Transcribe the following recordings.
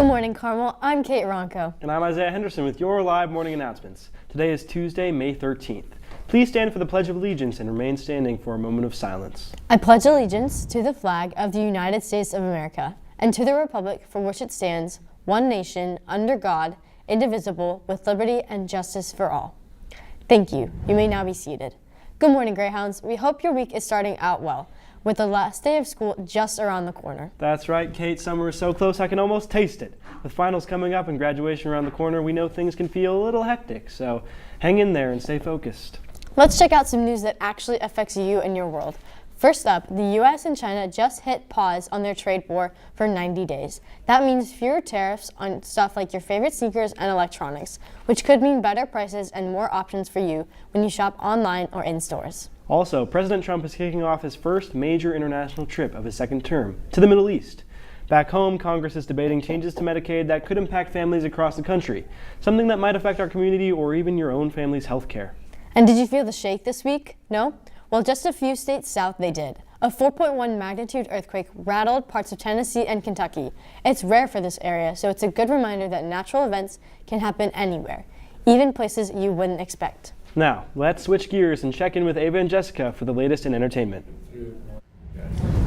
Good morning, Carmel. I'm Kate Ronco. And I'm Isaiah Henderson with your live morning announcements. Today is Tuesday, May 13th. Please stand for the Pledge of Allegiance and remain standing for a moment of silence. I pledge allegiance to the flag of the United States of America and to the republic for which it stands, one nation, under God, indivisible, with liberty and justice for all. Thank you. You may now be seated. Good morning, Greyhounds. We hope your week is starting out well, with the last day of school just around the corner. That's right, Kate. Summer is so close I can almost taste it. With finals coming up and graduation around the corner, we know things can feel a little hectic, so hang in there and stay focused. Let's check out some news that actually affects you and your world. First up, the U.S. and China just hit pause on their trade war for 90 days. That means fewer tariffs on stuff like your favorite sneakers and electronics, which could mean better prices and more options for you when you shop online or in stores. Also, President Trump is kicking off his first major international trip of his second term to the Middle East. Back home, Congress is debating changes to Medicaid that could impact families across the country, something that might affect our community or even your own family's health care. And did you feel the shake this week? No? Well, just a few states south they did. A 4.1 magnitude earthquake rattled parts of Tennessee and Kentucky. It's rare for this area, so it's a good reminder that natural events can happen anywhere, even places you wouldn't expect. Now, let's switch gears and check in with Ava and Jessica for the latest in entertainment.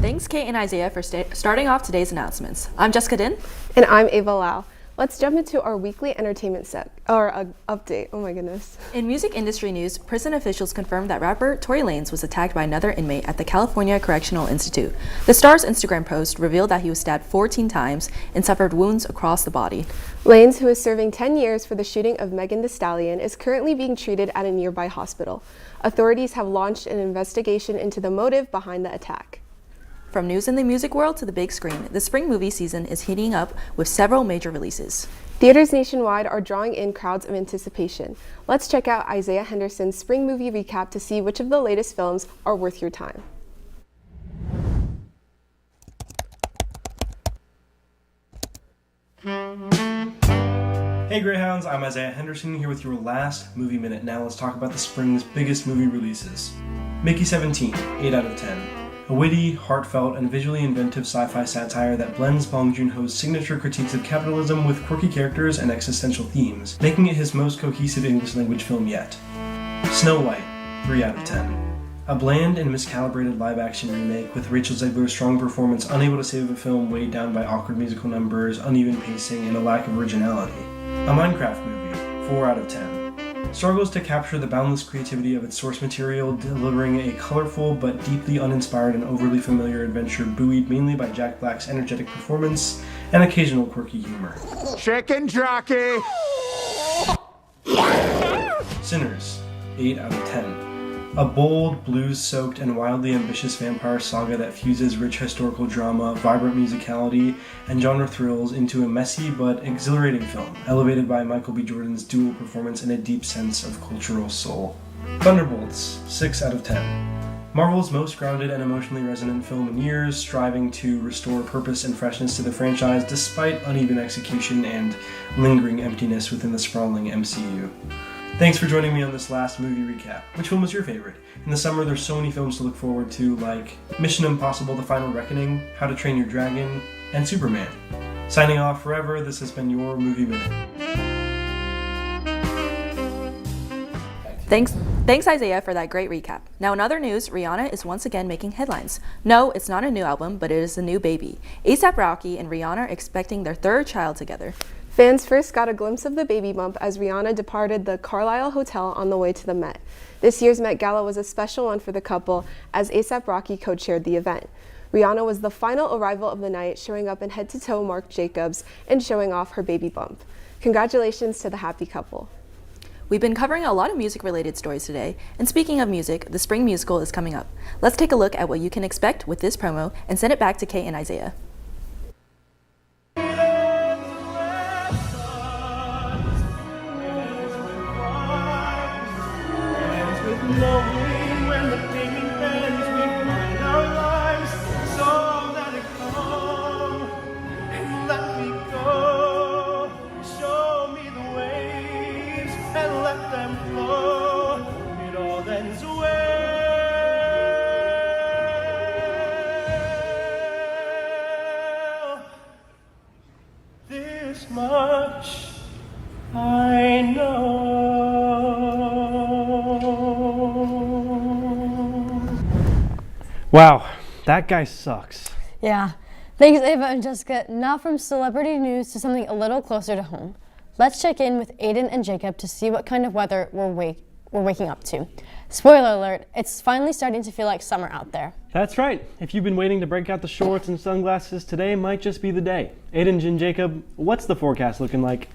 Thanks, Kate and Isaiah, for starting off today's announcements. I'm Jessica Din. And I'm Ava Lau. Let's jump into our weekly entertainment update. Oh my goodness. In music industry news, prison officials confirmed that rapper Tory Lanez was attacked by another inmate at the California Correctional Institute. The star's Instagram post revealed that he was stabbed 14 times and suffered wounds across the body. Lanez, who is serving 10 years for the shooting of Megan Thee Stallion, is currently being treated at a nearby hospital. Authorities have launched an investigation into the motive behind the attack. From news in the music world to the big screen, the spring movie season is heating up with several major releases. Theaters nationwide are drawing in crowds of anticipation. Let's check out Isaiah Henderson's spring movie recap to see which of the latest films are worth your time. Hey Greyhounds, I'm Isaiah Henderson here with your last Movie Minute. Now let's talk about the spring's biggest movie releases. Mickey 17, 8 out of 10. A witty, heartfelt, and visually inventive sci-fi satire that blends Bong Joon-ho's signature critiques of capitalism with quirky characters and existential themes, making it his most cohesive English-language film yet. Snow White, 3 out of 10. A bland and miscalibrated live-action remake with Rachel Zegler's strong performance unable to save a film weighed down by awkward musical numbers, uneven pacing, and a lack of originality. A Minecraft movie, 4 out of 10. Struggles to capture the boundless creativity of its source material, delivering a colorful but deeply uninspired and overly familiar adventure buoyed mainly by Jack Black's energetic performance and occasional quirky humor. Chicken jockey! Sinners, 8 out of 10. A bold, blues-soaked, and wildly ambitious vampire saga that fuses rich historical drama, vibrant musicality, and genre thrills into a messy but exhilarating film, elevated by Michael B. Jordan's dual performance and a deep sense of cultural soul. Thunderbolts, 6 out of 10. Marvel's most grounded and emotionally resonant film in years, striving to restore purpose and freshness to the franchise despite uneven execution and lingering emptiness within the sprawling MCU. Thanks for joining me on this last movie recap. Which film was your favorite? In the summer, there's so many films to look forward to, like Mission Impossible: The Final Reckoning, How to Train Your Dragon, and Superman. Signing off forever, this has been your Movie Minute. Thanks Isaiah for that great recap. Now in other news, Rihanna is once again making headlines. No, it's not a new album, but it is a new baby. A$AP Rocky and Rihanna are expecting their third child together. Fans first got a glimpse of the baby bump as Rihanna departed the Carlisle Hotel on the way to the Met. This year's Met Gala was a special one for the couple as A$AP Rocky co-chaired the event. Rihanna was the final arrival of the night, showing up in head-to-toe Marc Jacobs and showing off her baby bump. Congratulations to the happy couple. We've been covering a lot of music-related stories today, and speaking of music, the spring musical is coming up. Let's take a look at what you can expect with this promo and send it back to Kate and Isaiah. Knowing when the pavement bends, we find our lives, so let it come and let me go. Show me the waves and let them flow. It all ends well. This Wow, that guy sucks. Yeah. Thanks, Ava and Jessica. Now from celebrity news to something a little closer to home. Let's check in with Aiden and Jacob to see what kind of weather we're waking up to. Spoiler alert, it's finally starting to feel like summer out there. That's right. If you've been waiting to break out the shorts and sunglasses, today might just be the day. Aiden and Jacob, what's the forecast looking like?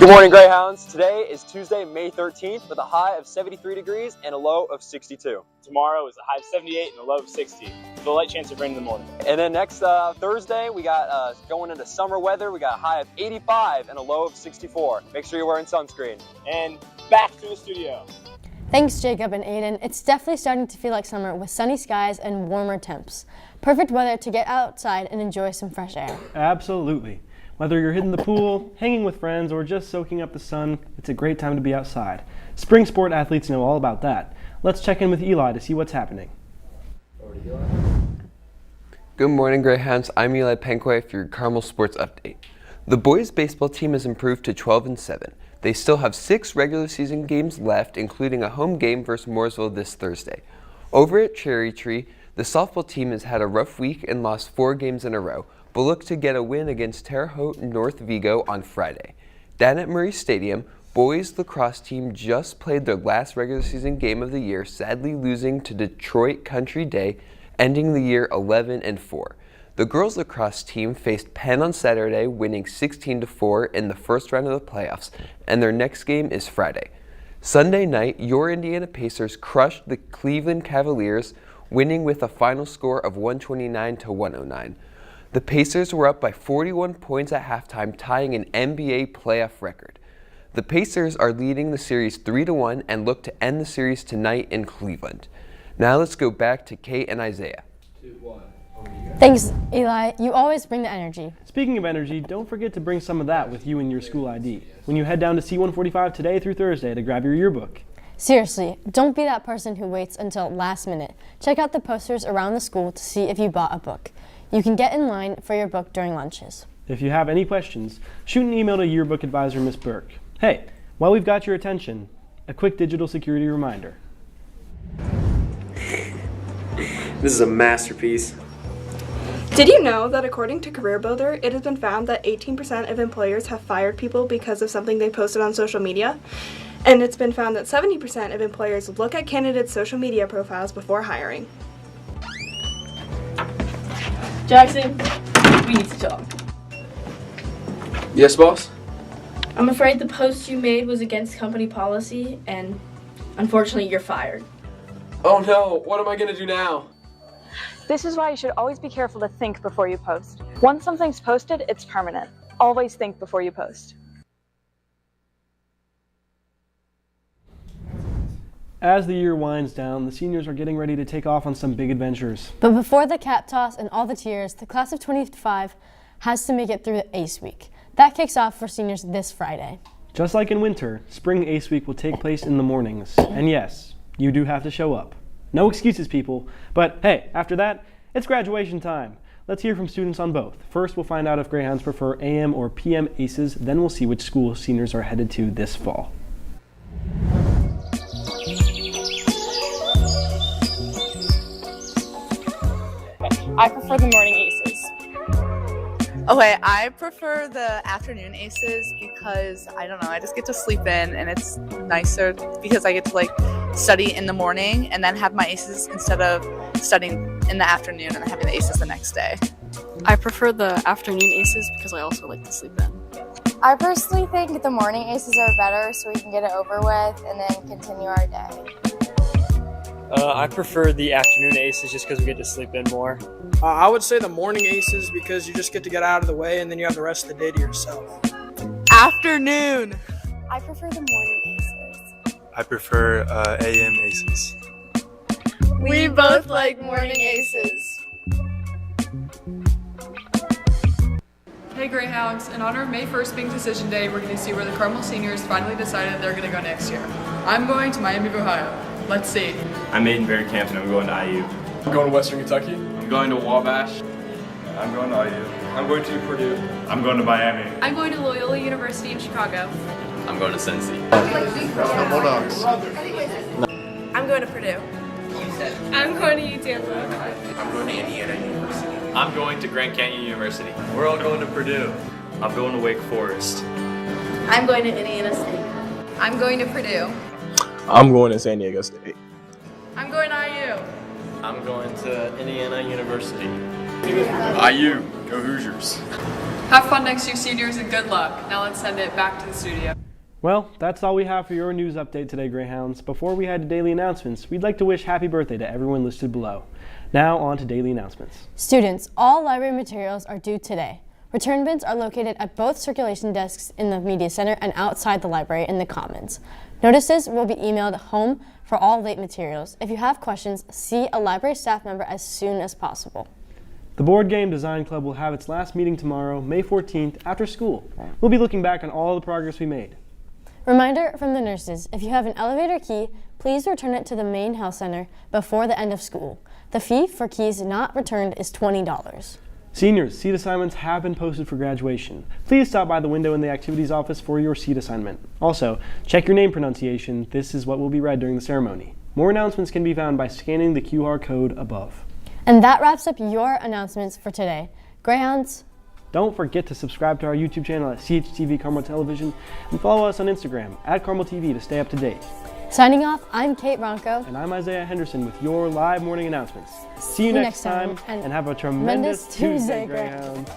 Good morning, Greyhounds. Today is Tuesday, May 13th with a high of 73 degrees and a low of 62. Tomorrow is a high of 78 and a low of 60. With a light chance of rain in the morning. And then next Thursday, we got going into summer weather. We got a high of 85 and a low of 64. Make sure you're wearing sunscreen. And back to the studio. Thanks, Jacob and Aiden. It's definitely starting to feel like summer with sunny skies and warmer temps. Perfect weather to get outside and enjoy some fresh air. Absolutely. Whether you're hitting the pool, hanging with friends, or just soaking up the sun, it's a great time to be outside. Spring sport athletes know all about that. Let's check in with Eli to see what's happening. Good morning, Greyhounds. I'm Eli Penquay for your Carmel Sports Update. The boys' baseball team has improved to 12-7. They still have 6 regular season games left, including a home game versus Mooresville this Thursday. Over at Cherry Tree, the softball team has had a rough week and lost 4 games in a row, but look to get a win against Terre Haute North Vigo on Friday. Down at Murray Stadium, boys lacrosse team just played their last regular season game of the year, sadly losing to Detroit Country Day, ending the year 11-4. The girls lacrosse team faced Penn on Saturday, winning 16-4 in the first round of the playoffs, and their next game is Friday. Sunday night, your Indiana Pacers crushed the Cleveland Cavaliers, winning with a final score of 129-109. The Pacers were up by 41 points at halftime, tying an NBA playoff record. The Pacers are leading the series 3-1 and look to end the series tonight in Cleveland. Now let's go back to Kate and Isaiah. Thanks, Eli. You always bring the energy. Speaking of energy, don't forget to bring some of that with you in your school ID when you head down to C145 today through Thursday to grab your yearbook. Seriously, don't be that person who waits until last minute. Check out the posters around the school to see if you bought a book. You can get in line for your book during lunches. If you have any questions, shoot an email to yearbook advisor Miss Burke. Hey, while we've got your attention, a quick digital security reminder. This is a masterpiece. Did you know that according to Career Builder, it has been found that 18% of employers have fired people because of something they posted on social media? And it's been found that 70% of employers look at candidates' social media profiles before hiring. Jackson, we need to talk. Yes, boss? I'm afraid the post you made was against company policy, and unfortunately, you're fired. Oh no, what am I gonna do now? This is why you should always be careful to think before you post. Once something's posted, it's permanent. Always think before you post. As the year winds down, the seniors are getting ready to take off on some big adventures. But before the cap toss and all the tears, the class of 25 has to make it through the ACE Week. That kicks off for seniors this Friday. Just like in winter, Spring ACE Week will take place in the mornings. And yes, you do have to show up. No excuses, people. But hey, after that, it's graduation time. Let's hear from students on both. First, we'll find out if Greyhounds prefer AM or PM ACEs. Then we'll see which school seniors are headed to this fall. I prefer the morning aces. Okay, I prefer the afternoon aces because, I don't know, I just get to sleep in and it's nicer because I get to study in the morning and then have my aces instead of studying in the afternoon and having the aces the next day. I prefer the afternoon aces because I also like to sleep in. I personally think the morning aces are better so we can get it over with and then continue our day. I prefer the afternoon aces just because we get to sleep in more. I would say the morning aces because you just get to get out of the way and then you have the rest of the day to yourself. Afternoon! I prefer the morning aces. I prefer AM aces. We both like morning aces. Hey Greyhounds, in honor of May 1st being Decision Day, we're going to see where the Carmel seniors finally decided they're going to go next year. I'm going to Miami of Ohio. Let's see. I'm Maidenberry Camp and I'm going to IU. I'm going to Western Kentucky. I'm going to Wabash. I'm going to IU. I'm going to Purdue. I'm going to Miami. I'm going to Loyola University in Chicago. I'm going to Cincy. Bulldogs. I'm going to Purdue. I'm going to UTMA. I'm going to Indiana University. I'm going to Grand Canyon University. We're all going to Purdue. I'm going to Wake Forest. I'm going to Indiana State. I'm going to Purdue. I'm going to San Diego State. I'm going to IU. I'm going to Indiana University. IU, go Hoosiers. Have fun next year, seniors, and good luck. Now let's send it back to the studio. Well, that's all we have for your news update today, Greyhounds. Before we head to daily announcements, we'd like to wish happy birthday to everyone listed below. Now on to daily announcements. Students, all library materials are due today. Return bins are located at both circulation desks in the Media Center and outside the library in the Commons. Notices will be emailed home for all late materials. If you have questions, see a library staff member as soon as possible. The Board Game Design Club will have its last meeting tomorrow, May 14th, after school. We'll be looking back on all the progress we made. Reminder from the nurses, if you have an elevator key, please return it to the main health center before the end of school. The fee for keys not returned is $20. Seniors, seat assignments have been posted for graduation. Please stop by the window in the activities office for your seat assignment. Also, check your name pronunciation. This is what will be read during the ceremony. More announcements can be found by scanning the QR code above. And that wraps up your announcements for today. Greyhounds, don't forget to subscribe to our YouTube channel at Chtv Carmel Television and follow us on Instagram at Carmel TV to stay up to date. Signing off, I'm Kate Ronco. And I'm Isaiah Henderson with your live morning announcements. See you next time and have a tremendous Tuesday, Greyhounds.